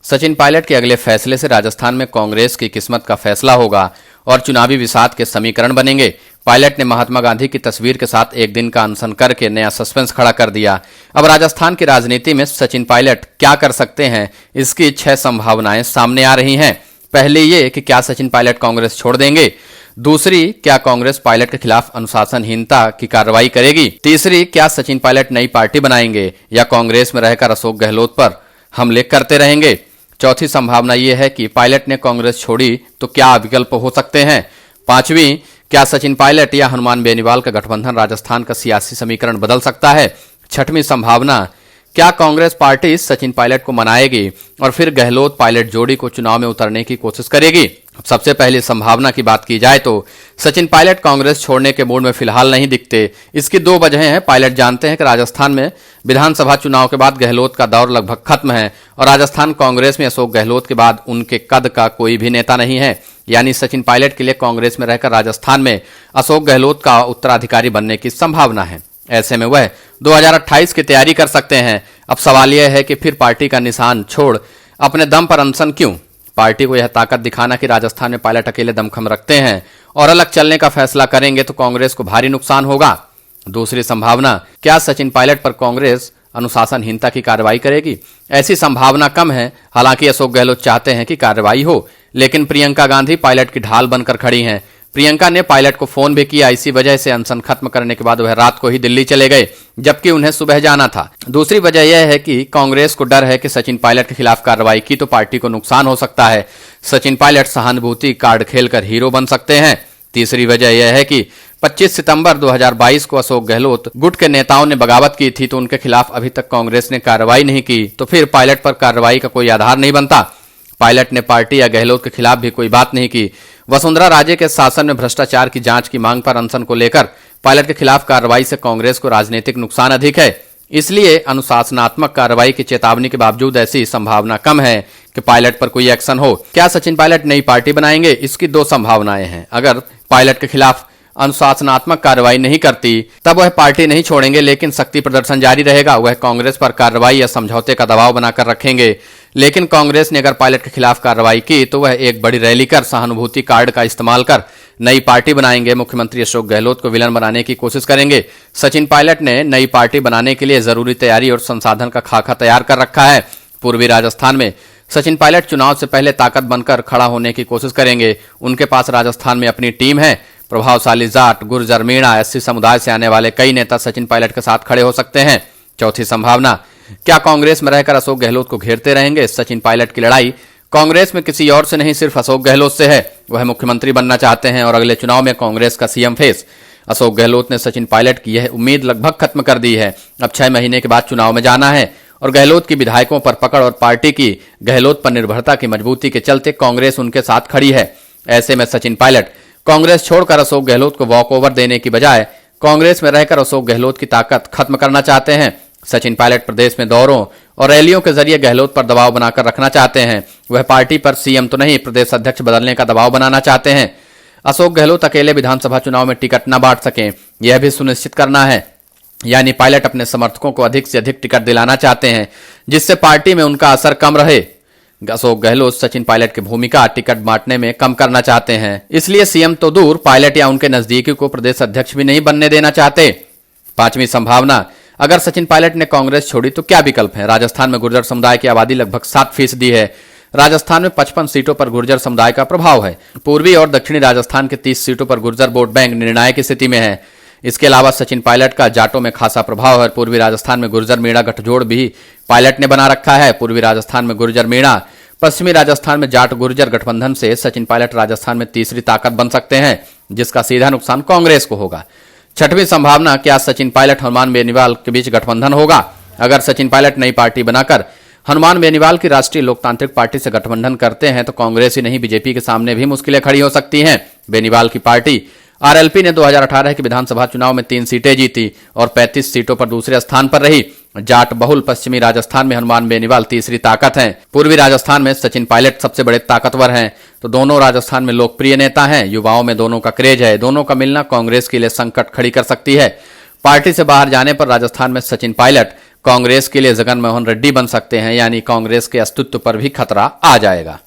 सचिन पायलट के अगले फैसले से राजस्थान में कांग्रेस की किस्मत का फैसला होगा और चुनावी विषाद के समीकरण बनेंगे। पायलट ने महात्मा गांधी की तस्वीर के साथ एक दिन का अनशन करके नया सस्पेंस खड़ा कर दिया। अब राजस्थान की राजनीति में सचिन पायलट क्या कर सकते हैं, इसकी 6 संभावनाएं सामने आ रही हैं। पहली ये कि क्या सचिन पायलट कांग्रेस छोड़ देंगे। दूसरी, क्या कांग्रेस पायलट के खिलाफ अनुशासनहीनता की कार्रवाई करेगी। तीसरी, क्या सचिन पायलट नई पार्टी बनाएंगे या कांग्रेस में रहकर अशोक गहलोत पर हमले करते रहेंगे। चौथी संभावना यह है कि पायलट ने कांग्रेस छोड़ी तो क्या विकल्प हो सकते हैं। पांचवी, क्या सचिन पायलट या हनुमान बेनीवाल का गठबंधन राजस्थान का सियासी समीकरण बदल सकता है। छठवीं संभावना, क्या कांग्रेस पार्टी सचिन पायलट को मनाएगी और फिर गहलोत पायलट जोड़ी को चुनाव में उतरने की कोशिश करेगी। अब सबसे पहली संभावना की बात की जाए तो सचिन पायलट कांग्रेस छोड़ने के मूड में फिलहाल नहीं दिखते। इसकी 2 वजहें हैं। पायलट जानते हैं कि राजस्थान में विधानसभा चुनाव के बाद गहलोत का दौर लगभग खत्म है और राजस्थान कांग्रेस में अशोक गहलोत के बाद उनके कद का कोई भी नेता नहीं है। यानी सचिन पायलट के लिए कांग्रेस में रहकर राजस्थान में अशोक गहलोत का उत्तराधिकारी बनने की संभावना है। ऐसे में वह 2028 की तैयारी कर सकते हैं। अब सवाल यह है कि फिर पार्टी का निशान छोड़ अपने दम पर अनशन क्यों। पार्टी को यह ताकत दिखाना कि राजस्थान में पायलट अकेले दमखम रखते हैं और अलग चलने का फैसला करेंगे तो कांग्रेस को भारी नुकसान होगा। दूसरी संभावना, क्या सचिन पायलट पर कांग्रेस अनुशासनहीनता की कार्रवाई करेगी। ऐसी संभावना कम है। हालांकि अशोक गहलोत चाहते हैं कि कार्रवाई हो, लेकिन प्रियंका गांधी पायलट की ढाल बनकर खड़ी हैं। प्रियंका ने पायलट को फोन भी किया। इसी वजह से अनशन खत्म करने के बाद वह रात को ही दिल्ली चले गए, जबकि उन्हें सुबह जाना था। दूसरी वजह यह है कि कांग्रेस को डर है कि सचिन पायलट के खिलाफ कार्रवाई की तो पार्टी को नुकसान हो सकता है। सचिन पायलट सहानुभूति कार्ड खेलकर हीरो बन सकते हैं। तीसरी वजह यह है कि 25 सितंबर 2022 को अशोक गहलोत गुट के नेताओं ने बगावत की थी, तो उनके खिलाफ अभी तक कांग्रेस ने कार्रवाई नहीं की, तो फिर पायलट पर कार्रवाई का कोई आधार नहीं बनता। पायलट ने पार्टी या गहलोत के खिलाफ भी कोई बात नहीं की। वसुंधरा राजे के शासन में भ्रष्टाचार की जांच की मांग पर अनशन को लेकर पायलट के खिलाफ कार्रवाई से कांग्रेस को राजनीतिक नुकसान अधिक है। इसलिए अनुशासनात्मक कार्रवाई की चेतावनी के बावजूद ऐसी संभावना कम है कि पायलट पर कोई एक्शन हो। क्या सचिन पायलट नई पार्टी बनाएंगे। इसकी 2 संभावनाएं हैं। अगर पायलट के खिलाफ अनुशासनात्मक कार्रवाई नहीं करती तब वह पार्टी नहीं छोड़ेंगे, लेकिन शक्ति प्रदर्शन जारी रहेगा। वह कांग्रेस पर कार्रवाई या समझौते का दबाव बनाकर रखेंगे। लेकिन कांग्रेस ने अगर पायलट के खिलाफ कार्रवाई की तो वह एक बड़ी रैली कर सहानुभूति कार्ड का इस्तेमाल कर नई पार्टी बनाएंगे। मुख्यमंत्री अशोक गहलोत को विलन बनाने की कोशिश करेंगे। सचिन पायलट ने नई पार्टी बनाने के लिए जरूरी तैयारी और संसाधन का खाका तैयार कर रखा है। पूर्वी राजस्थान में सचिन पायलट चुनाव से पहले ताकत बनकर खड़ा होने की कोशिश करेंगे। उनके पास राजस्थान में अपनी टीम है। प्रभावशाली जाट, गुर्जर, मीणा, एससी समुदाय से आने वाले कई नेता सचिन पायलट के साथ खड़े हो सकते हैं। चौथी संभावना, क्या कांग्रेस में रहकर अशोक गहलोत को घेरते रहेंगे। सचिन पायलट की लड़ाई कांग्रेस में किसी और से नहीं, सिर्फ अशोक गहलोत से है। वह मुख्यमंत्री बनना चाहते हैं और अगले चुनाव में कांग्रेस का सीएम फेस। अशोक गहलोत ने सचिन पायलट की यह उम्मीद लगभग खत्म कर दी है। अब 6 महीने के बाद चुनाव में जाना है और गहलोत की विधायकों पर पकड़ और पार्टी की गहलोत पर निर्भरता की मजबूती के चलते कांग्रेस उनके साथ खड़ी है। ऐसे में सचिन पायलट कांग्रेस छोड़कर अशोक गहलोत को वॉक ओवर देने की बजाय कांग्रेस में रहकर अशोक गहलोत की ताकत खत्म करना चाहते हैं। सचिन पायलट प्रदेश में दौरों और रैलियों के जरिए गहलोत पर दबाव बनाकर रखना चाहते हैं। वह पार्टी पर सीएम तो नहीं, प्रदेश अध्यक्ष बदलने का दबाव बनाना चाहते हैं। अशोक गहलोत अकेले विधानसभा चुनाव में टिकट न बांट सकें, यह भी सुनिश्चित करना है। यानी पायलट अपने समर्थकों को अधिक से अधिक टिकट दिलाना चाहते हैं, जिससे पार्टी में उनका असर कम रहे। अशोक गहलोत सचिन पायलट की भूमिका टिकट बांटने में कम करना चाहते हैं। इसलिए सीएम तो दूर, पायलट या उनके नजदीकी को प्रदेश अध्यक्ष भी नहीं बनने देना चाहते। पांचवी संभावना, अगर सचिन पायलट ने कांग्रेस छोड़ी तो क्या विकल्प है। राजस्थान में गुर्जर समुदाय की आबादी लगभग 7% है। राजस्थान में 55 सीटों पर गुर्जर समुदाय का प्रभाव है। पूर्वी और दक्षिणी राजस्थान के 30 सीटों पर गुर्जर वोट बैंक निर्णायक स्थिति में है। इसके अलावा सचिन पायलट का जाटों में खासा प्रभाव है। पूर्वी राजस्थान में गुर्जर मीणा गठजोड़ भी पायलट ने बना रखा है। पूर्वी राजस्थान में गुर्जर मीणा, पश्चिमी राजस्थान में जाट गुर्जर गठबंधन से सचिन पायलट राजस्थान में तीसरी ताकत बन सकते हैं, जिसका सीधा नुकसान कांग्रेस को होगा। छठवीं संभावना, क्या सचिन पायलट हनुमान बेनीवाल के बीच गठबंधन होगा। अगर सचिन पायलट नई पार्टी बनाकर हनुमान बेनीवाल की राष्ट्रीय लोकतांत्रिक पार्टी से गठबंधन करते हैं तो कांग्रेस ही नहीं, बीजेपी के सामने भी मुश्किलें खड़ी हो सकती हैं। बेनीवाल की पार्टी आरएलपी ने 2018 के विधानसभा चुनाव में 3 सीटें जीती और 35 सीटों पर दूसरे स्थान पर रही। जाट बहुल पश्चिमी राजस्थान में हनुमान बेनीवाल तीसरी ताकत हैं। पूर्वी राजस्थान में सचिन पायलट सबसे बड़े ताकतवर हैं। तो दोनों राजस्थान में लोकप्रिय नेता हैं। युवाओं में दोनों का क्रेज है। दोनों का मिलना कांग्रेस के लिए संकट खड़ी कर सकती है। पार्टी से बाहर जाने पर राजस्थान में सचिन पायलट कांग्रेस के लिए जगन मोहन रेड्डी बन सकते हैं, यानी कांग्रेस के अस्तित्व पर भी खतरा आ जाएगा।